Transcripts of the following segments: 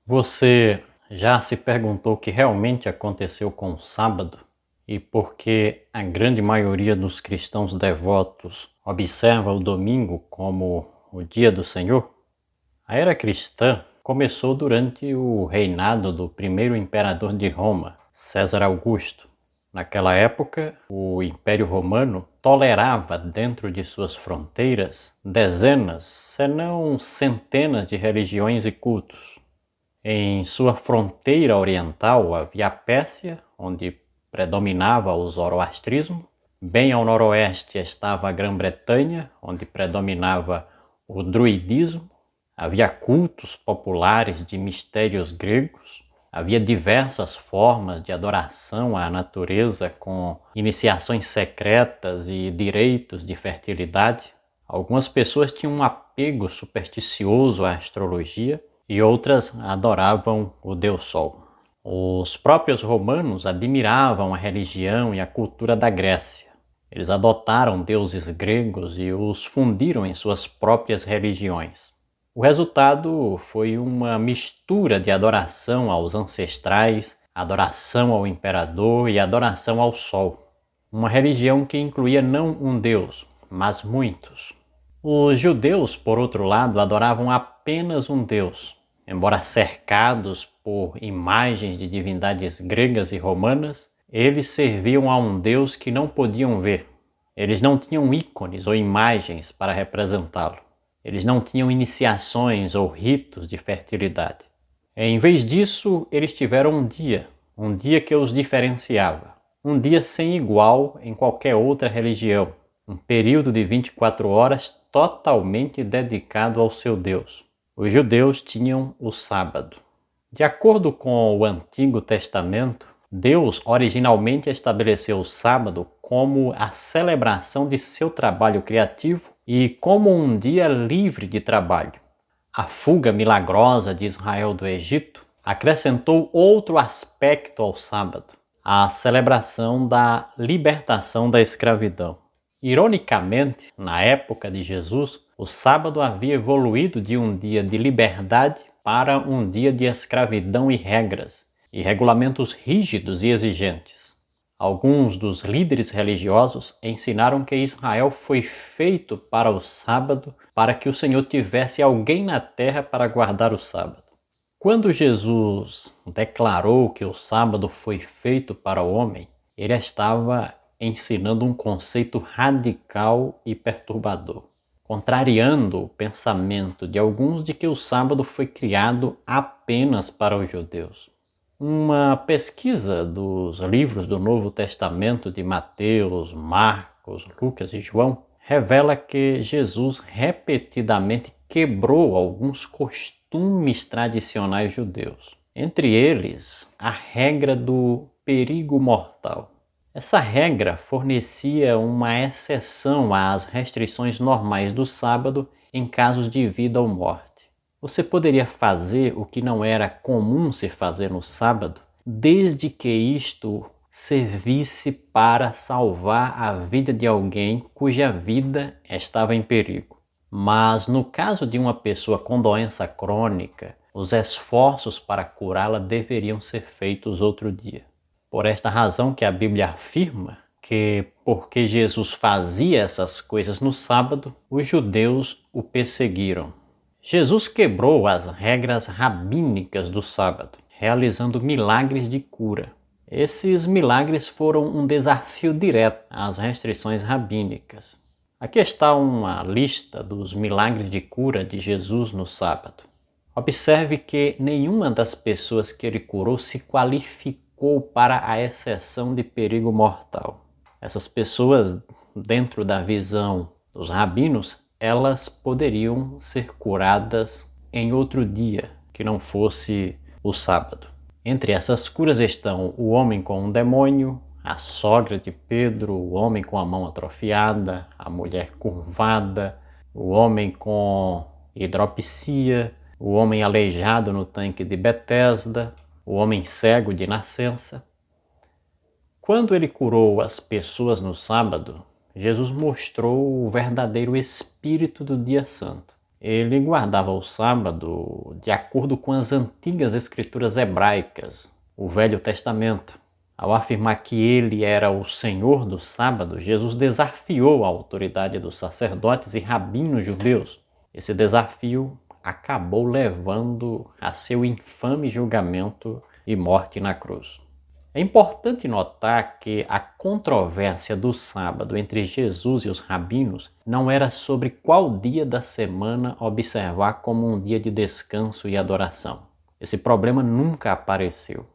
Você já se perguntou o que realmente aconteceu com o sábado e por que a grande maioria dos cristãos devotos observa o domingo como o dia do Senhor? A era cristã começou durante o reinado do primeiro imperador de Roma, César Augusto. Naquela época, o Império Romano tolerava dentro de suas fronteiras dezenas, se não centenas de religiões e cultos. Em sua fronteira oriental havia a Pérsia, onde predominava o zoroastrismo. Bem ao noroeste estava a Grã-Bretanha, onde predominava o druidismo. Havia cultos populares de mistérios gregos. Havia diversas formas de adoração à natureza, com iniciações secretas e direitos de fertilidade. Algumas pessoas tinham um apego supersticioso à astrologia e outras adoravam o Deus Sol. Os próprios romanos admiravam a religião e a cultura da Grécia. Eles adotaram deuses gregos e os fundiram em suas próprias religiões. O resultado foi uma mistura de adoração aos ancestrais, adoração ao imperador e adoração ao sol. Uma religião que incluía não um deus, mas muitos. Os judeus, por outro lado, adoravam apenas um deus. Embora cercados por imagens de divindades gregas e romanas, eles serviam a um deus que não podiam ver. Eles não tinham ícones ou imagens para representá-lo. Eles não tinham iniciações ou ritos de fertilidade. Em vez disso, eles tiveram um dia que os diferenciava, um dia sem igual em qualquer outra religião, um período de 24 horas totalmente dedicado ao seu Deus. Os judeus tinham o sábado. De acordo com o Antigo Testamento, Deus originalmente estabeleceu o sábado como a celebração de seu trabalho criativo e como um dia livre de trabalho. A fuga milagrosa de Israel do Egito acrescentou outro aspecto ao sábado, a celebração da libertação da escravidão. Ironicamente, na época de Jesus, o sábado havia evoluído de um dia de liberdade para um dia de escravidão e regras, e regulamentos rígidos e exigentes. Alguns dos líderes religiosos ensinaram que Israel foi feito para o sábado, para que o Senhor tivesse alguém na terra para guardar o sábado. Quando Jesus declarou que o sábado foi feito para o homem, ele estava ensinando um conceito radical e perturbador, contrariando o pensamento de alguns de que o sábado foi criado apenas para os judeus. Uma pesquisa dos livros do Novo Testamento de Mateus, Marcos, Lucas e João revela que Jesus repetidamente quebrou alguns costumes tradicionais judeus. Entre eles, a regra do perigo mortal. Essa regra fornecia uma exceção às restrições normais do sábado em casos de vida ou morte. Você poderia fazer o que não era comum se fazer no sábado, desde que isto servisse para salvar a vida de alguém cuja vida estava em perigo. Mas no caso de uma pessoa com doença crônica, os esforços para curá-la deveriam ser feitos outro dia. Por esta razão que a Bíblia afirma que, porque Jesus fazia essas coisas no sábado, os judeus o perseguiram. Jesus quebrou as regras rabínicas do sábado, realizando milagres de cura. Esses milagres foram um desafio direto às restrições rabínicas. Aqui está uma lista dos milagres de cura de Jesus no sábado. Observe que nenhuma das pessoas que ele curou se qualificou para a exceção de perigo mortal. Essas pessoas, dentro da visão dos rabinos, elas poderiam ser curadas em outro dia, que não fosse o sábado. Entre essas curas estão o homem com um demônio, a sogra de Pedro, o homem com a mão atrofiada, a mulher curvada, o homem com hidropisia, o homem aleijado no tanque de Betesda, o homem cego de nascença. Quando ele curou as pessoas no sábado, Jesus mostrou o verdadeiro espírito do dia santo. ele guardava o sábado de acordo com as antigas escrituras hebraicas, o Velho Testamento. Ao afirmar que ele era o Senhor do sábado, Jesus desafiou a autoridade dos sacerdotes e rabinos judeus. Esse desafio acabou levando a seu infame julgamento e morte na cruz. É importante notar que a controvérsia do sábado entre Jesus e os rabinos não era sobre qual dia da semana observar como um dia de descanso e adoração. Esse problema nunca apareceu.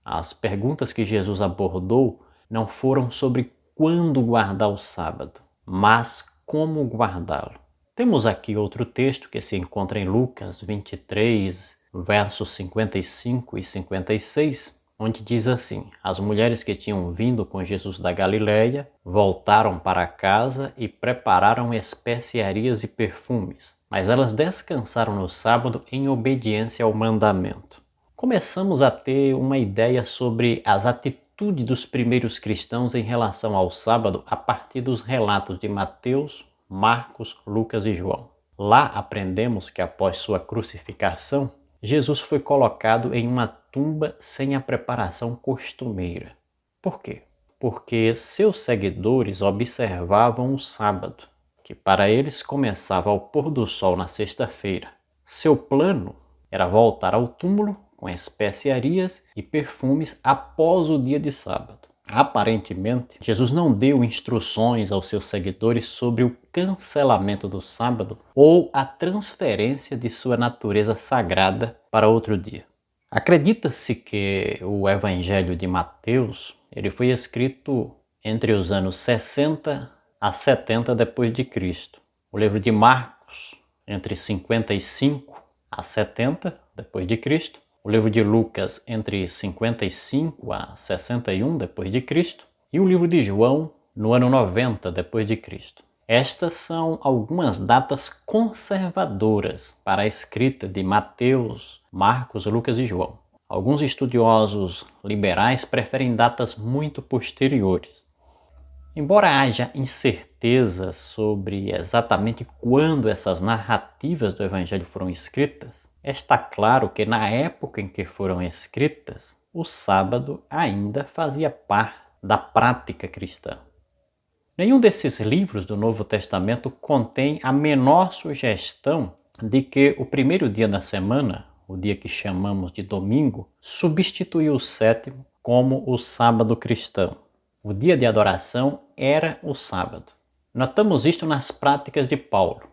As perguntas que Jesus abordou não foram sobre quando guardar o sábado, mas como guardá-lo. Temos aqui outro texto que se encontra em Lucas 23, versos 55 e 56, onde diz assim: as mulheres que tinham vindo com Jesus da Galileia voltaram para casa e prepararam especiarias e perfumes, mas elas descansaram no sábado em obediência ao mandamento. Começamos a ter uma ideia sobre as atitudes dos primeiros cristãos em relação ao sábado a partir dos relatos de Mateus, Marcos, Lucas e João. Lá aprendemos que após sua crucificação, Jesus foi colocado em uma tumba sem a preparação costumeira. Por quê? Porque seus seguidores observavam o sábado, que para eles começava ao pôr do sol na sexta-feira. Seu plano era voltar ao túmulo com especiarias e perfumes após o dia de sábado. Aparentemente, Jesus não deu instruções aos seus seguidores sobre o cancelamento do sábado ou a transferência de sua natureza sagrada para outro dia. Acredita-se que o Evangelho de Mateus ele foi escrito entre os anos 60 a 70 depois de Cristo. O livro de Marcos entre 55 a 70 depois de Cristo. O livro de Lucas entre 55 a 61 depois de Cristo e o livro de João no ano 90 depois de Cristo. Estas são algumas datas conservadoras para a escrita de Mateus, Marcos, Lucas e João. Alguns estudiosos liberais preferem datas muito posteriores. Embora haja incerteza sobre exatamente quando essas narrativas do Evangelho foram escritas, está claro que na época em que foram escritas, o sábado ainda fazia parte da prática cristã. Nenhum desses livros do Novo Testamento contém a menor sugestão de que o primeiro dia da semana, o dia que chamamos de domingo, substituiu o sétimo como o sábado cristão. O dia de adoração era o sábado. Notamos isto nas práticas de Paulo.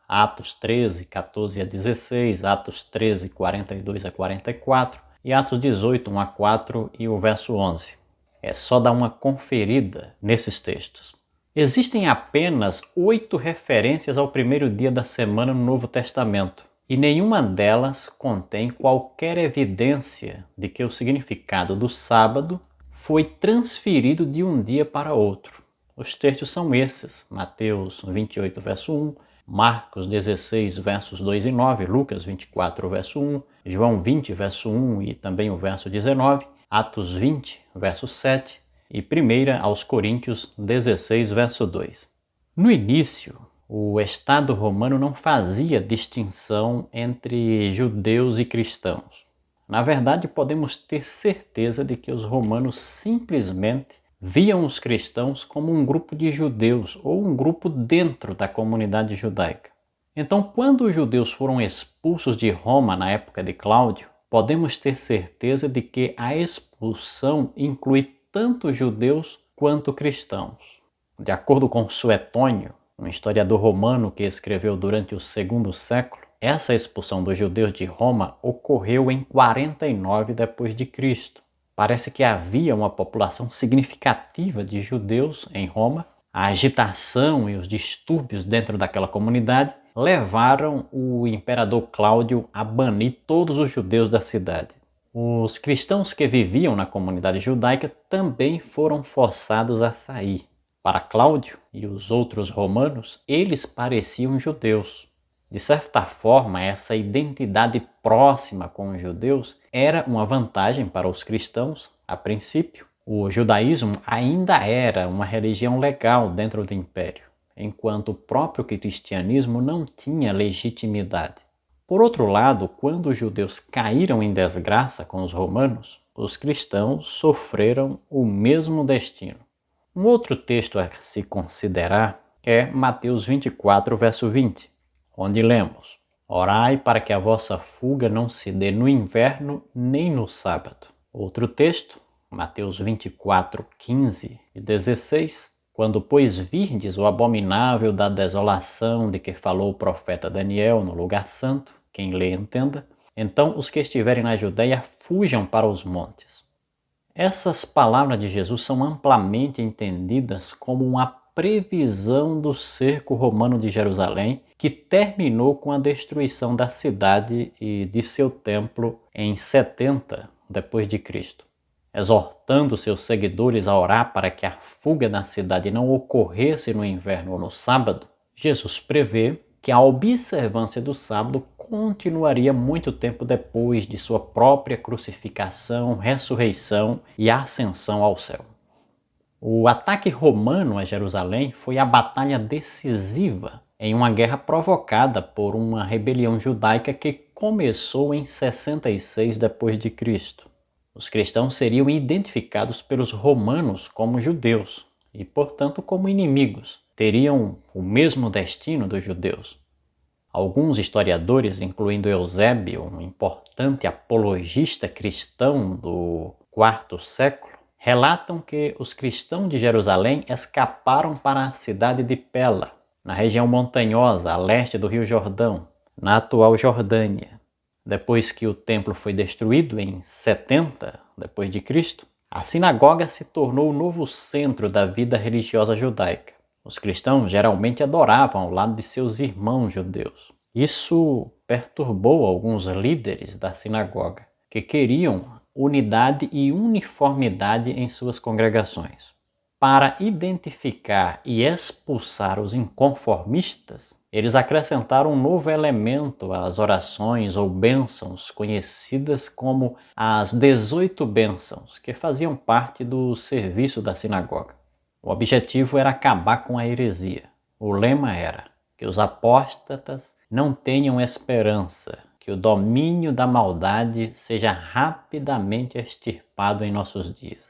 Atos 13, 14 a 16, Atos 13, 42 a 44 e Atos 18, 1 a 4 e o verso 11. É só dar uma conferida nesses textos. Existem apenas 8 referências ao primeiro dia da semana no Novo Testamento e nenhuma delas contém qualquer evidência de que o significado do sábado foi transferido de um dia para outro. Os textos são esses: Mateus 28, verso 1, Marcos 16, versos 2 e 9, Lucas 24, verso 1, João 20, verso 1 e também o verso 19, Atos 20, verso 7 e 1 aos Coríntios 16, verso 2. No início, o Estado romano não fazia distinção entre judeus e cristãos. Na verdade, podemos ter certeza de que os romanos simplesmente viam os cristãos como um grupo de judeus ou um grupo dentro da comunidade judaica. Então, quando os judeus foram expulsos de Roma na época de Cláudio, podemos ter certeza de que a expulsão inclui tanto judeus quanto cristãos. De acordo com Suetônio, um historiador romano que escreveu durante o segundo século, essa expulsão dos judeus de Roma ocorreu em 49 depois de Cristo. Parece que havia uma população significativa de judeus em Roma. A agitação e os distúrbios dentro daquela comunidade levaram o imperador Cláudio a banir todos os judeus da cidade. Os cristãos que viviam na comunidade judaica também foram forçados a sair. Para Cláudio e os outros romanos, eles pareciam judeus. De certa forma, essa identidade próxima com os judeus era uma vantagem para os cristãos, a princípio. O judaísmo ainda era uma religião legal dentro do império. enquanto o próprio cristianismo não tinha legitimidade. Por outro lado, quando os judeus caíram em desgraça com os romanos, os cristãos sofreram o mesmo destino. Um outro texto a se considerar é Mateus 24, verso 20, onde lemos: Orai para que a vossa fuga não se dê no inverno nem no sábado. Outro texto, Mateus 24, 15 e 16, quando, pois, virdes o abominável da desolação de que falou o profeta Daniel no lugar santo, quem lê entenda, então os que estiverem na Judéia fujam para os montes. Essas palavras de Jesus são amplamente entendidas como uma previsão do cerco romano de Jerusalém, que terminou com a destruição da cidade e de seu templo em 70 depois de Cristo. Exortando seus seguidores a orar para que a fuga da cidade não ocorresse no inverno ou no sábado, Jesus prevê que a observância do sábado continuaria muito tempo depois de sua própria crucificação, ressurreição e ascensão ao céu. O ataque romano a Jerusalém foi a batalha decisiva em uma guerra provocada por uma rebelião judaica que começou em 66 depois de Cristo. Os cristãos seriam identificados pelos romanos como judeus e, portanto, como inimigos. Teriam o mesmo destino dos judeus. Alguns historiadores, incluindo Eusébio, um importante apologista cristão do IV século, relatam que os cristãos de Jerusalém escaparam para a cidade de Pela, na região montanhosa a leste do Rio Jordão, na atual Jordânia. Depois que o templo foi destruído em 70 depois de Cristo, a sinagoga se tornou o novo centro da vida religiosa judaica. Os cristãos geralmente adoravam ao lado de seus irmãos judeus. Isso perturbou alguns líderes da sinagoga, que queriam unidade e uniformidade em suas congregações. Para identificar e expulsar os inconformistas, eles acrescentaram um novo elemento às orações ou bênçãos, conhecidas como as 18 bênçãos, que faziam parte do serviço da sinagoga. O objetivo era acabar com a heresia. O lema era que os apóstatas não tenham esperança, que o domínio da maldade seja rapidamente extirpado em nossos dias.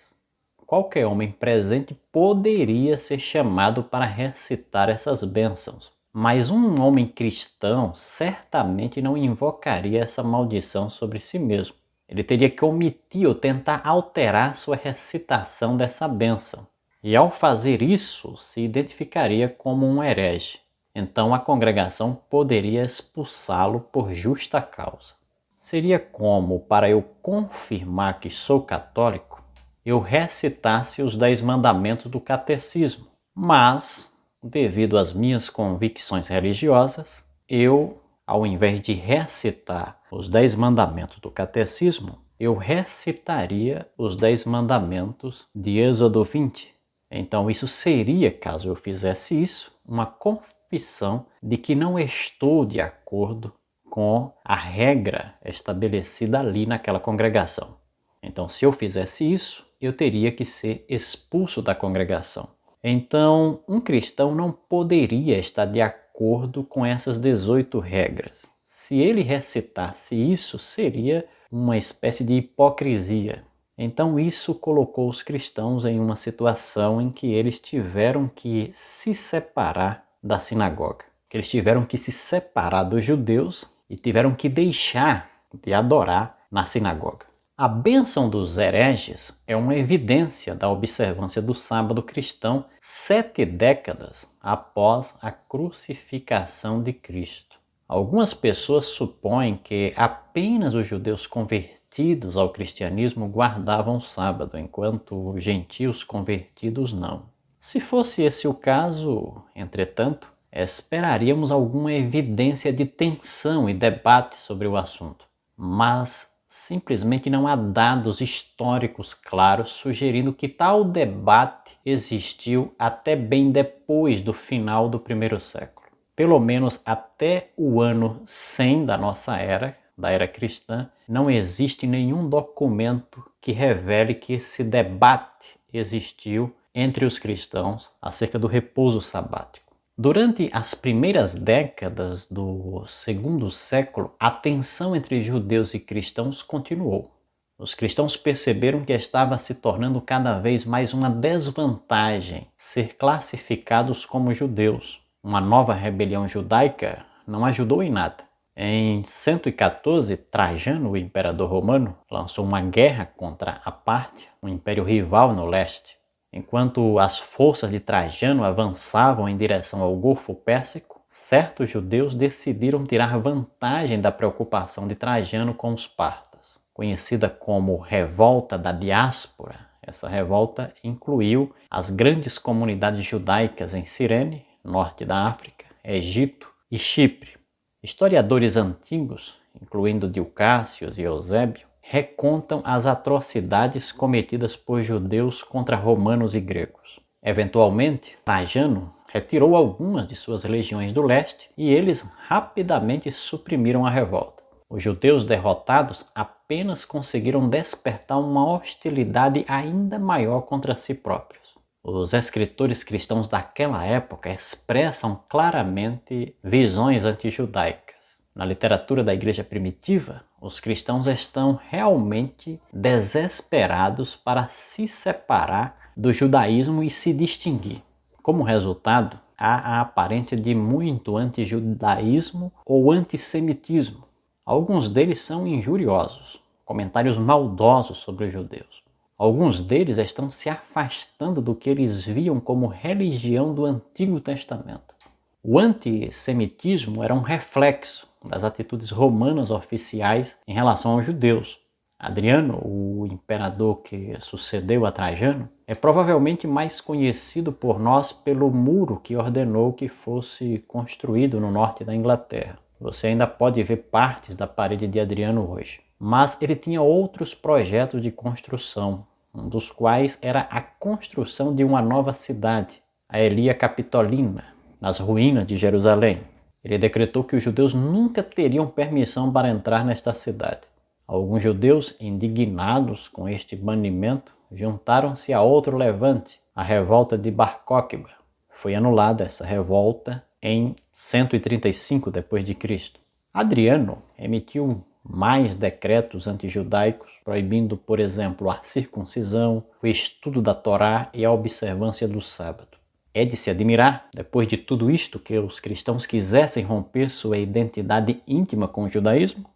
Qualquer homem presente poderia ser chamado para recitar essas bênçãos, mas um homem cristão certamente não invocaria essa maldição sobre si mesmo. Ele teria que omitir ou tentar alterar sua recitação dessa bênção. E ao fazer isso, se identificaria como um herege. Então a congregação poderia expulsá-lo por justa causa. Seria como, para eu confirmar que sou católico, eu recitasse os 10 mandamentos do catecismo. Mas, devido às minhas convicções religiosas, eu, ao invés de recitar os 10 mandamentos do catecismo, eu recitaria os 10 mandamentos de Êxodo 20. Então isso seria, caso eu fizesse isso, uma confissão de que não estou de acordo com a regra estabelecida ali naquela congregação. Então, se eu fizesse isso, eu teria que ser expulso da congregação. Então, um cristão não poderia estar de acordo com essas 18 regras. Se ele recitasse isso, seria uma espécie de hipocrisia. Então isso colocou os cristãos em uma situação em que eles tiveram que se separar da sinagoga. Que eles tiveram que se separar dos judeus e tiveram que deixar de adorar na sinagoga. A bênção dos hereges é uma evidência da observância do sábado cristão 7 décadas após a crucificação de Cristo. Algumas pessoas supõem que apenas os judeus convertidos ao cristianismo guardavam o sábado, enquanto os gentios convertidos não. Se fosse esse o caso, entretanto, esperaríamos alguma evidência de tensão e debate sobre o assunto. Mas simplesmente não há dados históricos claros sugerindo que tal debate existiu até bem depois do final do primeiro século. Pelo menos até o ano 100 da nossa era, da era cristã, não existe nenhum documento que revele que esse debate existiu entre os cristãos acerca do repouso sabático. Durante as primeiras décadas do segundo século, a tensão entre judeus e cristãos continuou. Os cristãos perceberam que estava se tornando cada vez mais uma desvantagem ser classificados como judeus. Uma nova rebelião judaica não ajudou em nada. Em 114, Trajano, o imperador romano, lançou uma guerra contra a Pártia, um império rival no leste. Enquanto as forças de Trajano avançavam em direção ao Golfo Pérsico, certos judeus decidiram tirar vantagem da preocupação de Trajano com os partas. Conhecida como Revolta da Diáspora, essa revolta incluiu as grandes comunidades judaicas em Cirene, norte da África, Egito e Chipre. Historiadores antigos, incluindo Dio Cássius e Eusébio, recontam as atrocidades cometidas por judeus contra romanos e gregos. Eventualmente, Trajano retirou algumas de suas legiões do leste e eles rapidamente suprimiram a revolta. Os judeus derrotados apenas conseguiram despertar uma hostilidade ainda maior contra si próprios. Os escritores cristãos daquela época expressam claramente visões antijudaicas. Na literatura da igreja primitiva, os cristãos estão realmente desesperados para se separar do judaísmo e se distinguir. Como resultado, há a aparência de muito antijudaísmo ou antissemitismo. Alguns deles são injuriosos, comentários maldosos sobre os judeus. Alguns deles estão se afastando do que eles viam como religião do Antigo Testamento. O antissemitismo era um reflexo das atitudes romanas oficiais em relação aos judeus. Adriano, o imperador que sucedeu a Trajano, é provavelmente mais conhecido por nós pelo muro que ordenou que fosse construído no norte da Inglaterra. Você ainda pode ver partes da parede de Adriano hoje. Mas ele tinha outros projetos de construção, um dos quais era a construção de uma nova cidade, a Aelia Capitolina, nas ruínas de Jerusalém. Ele decretou que os judeus nunca teriam permissão para entrar nesta cidade. Alguns judeus, indignados com este banimento, juntaram-se a outro levante, a revolta de Bar Cóqueba. Foi anulada essa revolta em 135 d.C. Adriano emitiu mais decretos antijudaicos, proibindo, por exemplo, a circuncisão, o estudo da Torá e a observância do sábado. É de se admirar, depois de tudo isto, que os cristãos quisessem romper sua identidade íntima com o judaísmo?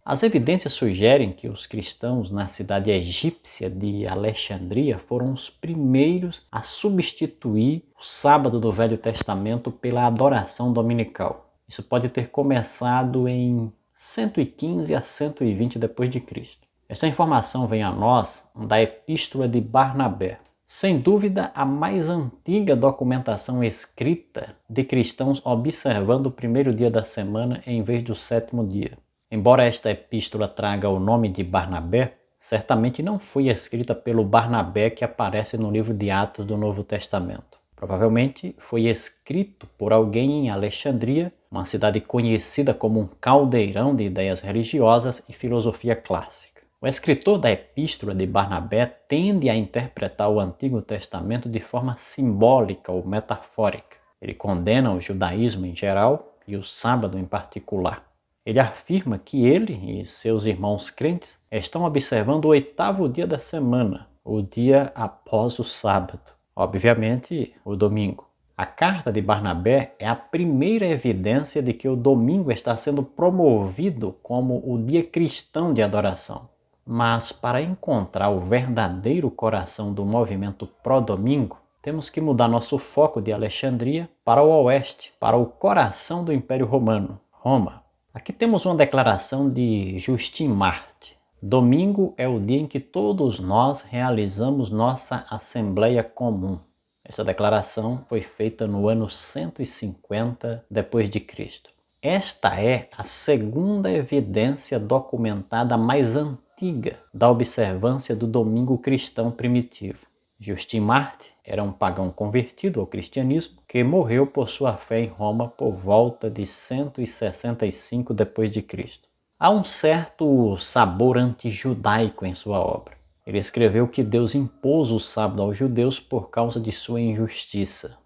As evidências sugerem que os cristãos na cidade egípcia de Alexandria foram os primeiros a substituir o sábado do Velho Testamento pela adoração dominical. Isso pode ter começado em 115 a 120 d.C. Esta informação vem a nós da Epístola de Barnabé. Sem dúvida, a mais antiga documentação escrita de cristãos observando o primeiro dia da semana em vez do sétimo dia. Embora esta epístola traga o nome de Barnabé, certamente não foi escrita pelo Barnabé que aparece no livro de Atos do Novo Testamento. Provavelmente foi escrito por alguém em Alexandria, uma cidade conhecida como um caldeirão de ideias religiosas e filosofia clássica. O escritor da Epístola de Barnabé tende a interpretar o Antigo Testamento de forma simbólica ou metafórica. Ele condena o judaísmo em geral e o sábado em particular. Ele afirma que ele e seus irmãos crentes estão observando o 8º dia da semana, o dia após o sábado, obviamente o domingo. A carta de Barnabé é a primeira evidência de que o domingo está sendo promovido como o dia cristão de adoração. Mas para encontrar o verdadeiro coração do movimento pró-domingo, temos que mudar nosso foco de Alexandria para o oeste, para o coração do Império Romano, Roma. Aqui temos uma declaração de Justin Martyr. Domingo é o dia em que todos nós realizamos nossa assembleia comum. Essa declaração foi feita no ano 150 d.C. Esta é a segunda evidência documentada mais antiga da observância do domingo cristão primitivo. Justin Martyr era um pagão convertido ao cristianismo que morreu por sua fé em Roma por volta de 165 d.C. Há um certo sabor antijudaico em sua obra. Ele escreveu que Deus impôs o sábado aos judeus por causa de sua injustiça.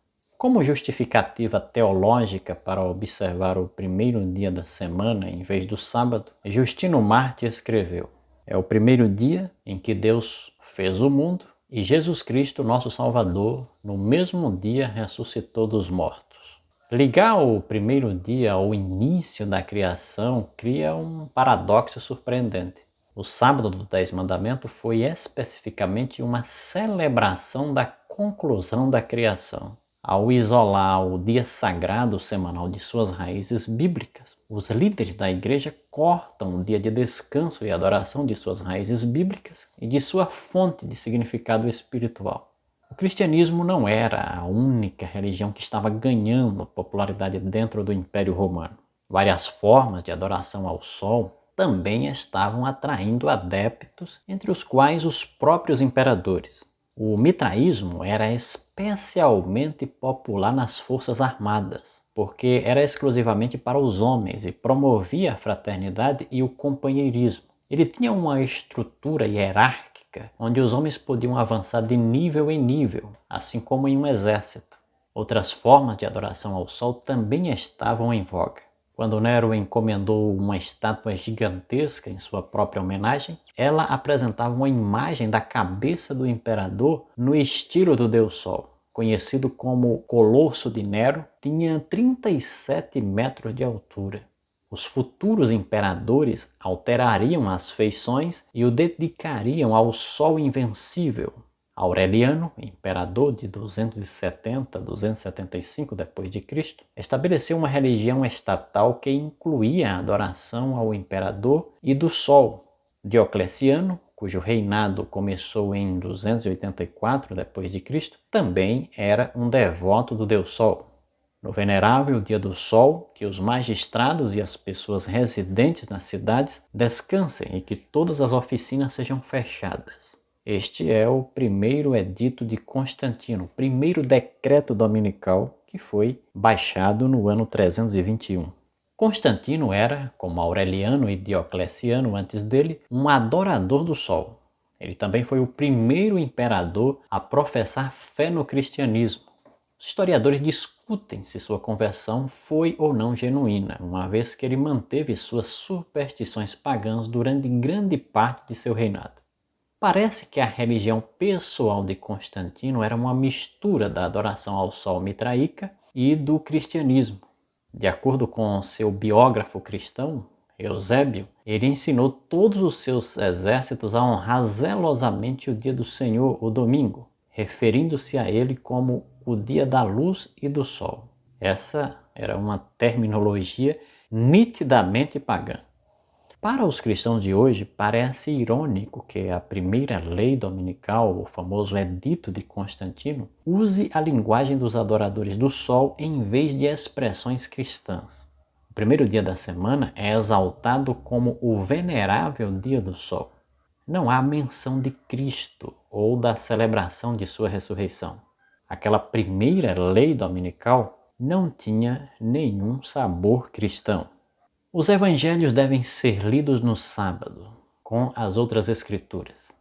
Como justificativa teológica para observar o primeiro dia da semana em vez do sábado, Justino Mártir escreveu: é o primeiro dia em que Deus fez o mundo e Jesus Cristo, nosso Salvador, no mesmo dia ressuscitou dos mortos. Ligar o primeiro dia ao início da criação cria um paradoxo surpreendente. O sábado do 10 mandamento foi especificamente uma celebração da conclusão da criação. Ao isolar o dia sagrado semanal de suas raízes bíblicas, os líderes da igreja cortam o dia de descanso e adoração de suas raízes bíblicas e de sua fonte de significado espiritual. O cristianismo não era a única religião que estava ganhando popularidade dentro do Império Romano. Várias formas de adoração ao sol também estavam atraindo adeptos, entre os quais os próprios imperadores. O mitraísmo era especialmente popular nas forças armadas, porque era exclusivamente para os homens e promovia a fraternidade e o companheirismo. Ele tinha uma estrutura hierárquica, onde os homens podiam avançar de nível em nível, assim como em um exército. Outras formas de adoração ao sol também estavam em voga. Quando Nero encomendou uma estátua gigantesca em sua própria homenagem, ela apresentava uma imagem da cabeça do imperador no estilo do Deus Sol. Conhecido como Colosso de Nero, tinha 37 metros de altura. Os futuros imperadores alterariam as feições e o dedicariam ao Sol invencível. Aureliano, imperador de 270 a 275 d.C., estabeleceu uma religião estatal que incluía a adoração ao imperador e do Sol. Diocleciano, cujo reinado começou em 284 d.C., também era um devoto do Deus Sol. No venerável dia do Sol, que os magistrados e as pessoas residentes nas cidades descansem e que todas as oficinas sejam fechadas. Este é o primeiro edito de Constantino, o primeiro decreto dominical que foi baixado no ano 321. Constantino era, como Aureliano e Diocleciano antes dele, um adorador do sol. Ele também foi o primeiro imperador a professar fé no cristianismo. Os historiadores discutem se sua conversão foi ou não genuína, uma vez que ele manteve suas superstições pagãs durante grande parte de seu reinado. Parece que a religião pessoal de Constantino era uma mistura da adoração ao sol mitraíca e do cristianismo. De acordo com seu biógrafo cristão, Eusébio, ele ensinou todos os seus exércitos a honrar zelosamente o dia do Senhor, o domingo, referindo-se a ele como o dia da luz e do sol. Essa era uma terminologia nitidamente pagã. Para os cristãos de hoje, parece irônico que a primeira lei dominical, o famoso Edito de Constantino, use a linguagem dos adoradores do sol em vez de expressões cristãs. O primeiro dia da semana é exaltado como o venerável dia do sol. Não há menção de Cristo ou da celebração de sua ressurreição. Aquela primeira lei dominical não tinha nenhum sabor cristão. Os evangelhos devem ser lidos no sábado, com as outras escrituras.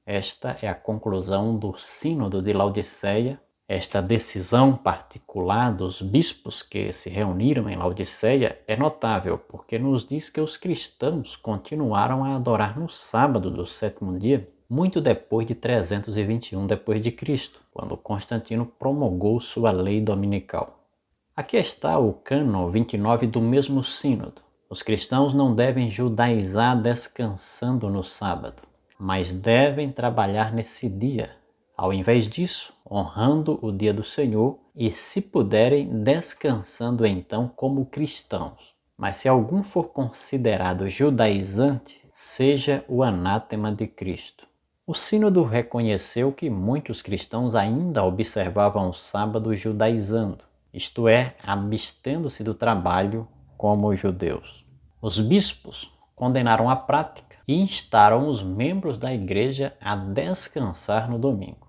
Esta é a conclusão do Sínodo de Laodiceia. Esta decisão particular dos bispos que se reuniram em Laodiceia é notável, porque nos diz que os cristãos continuaram a adorar no sábado do sétimo dia, muito depois de 321 d.C., quando Constantino promulgou sua lei dominical. Aqui está o cânon 29 do mesmo sínodo. Os cristãos não devem judaizar descansando no sábado, mas devem trabalhar nesse dia. Ao invés disso, honrando o dia do Senhor e, se puderem, descansando então como cristãos. Mas se algum for considerado judaizante, seja o anátema de Cristo. O sínodo reconheceu que muitos cristãos ainda observavam o sábado judaizando, isto é, abstendo-se do trabalho como os judeus. Os bispos condenaram a prática e instaram os membros da igreja a descansar no domingo.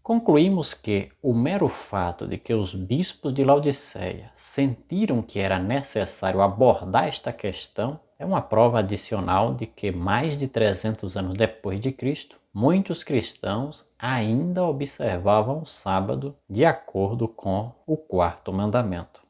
Concluímos que o mero fato de que os bispos de Laodiceia sentiram que era necessário abordar esta questão é uma prova adicional de que mais de 300 anos depois de Cristo, muitos cristãos ainda observavam o sábado de acordo com o quarto mandamento.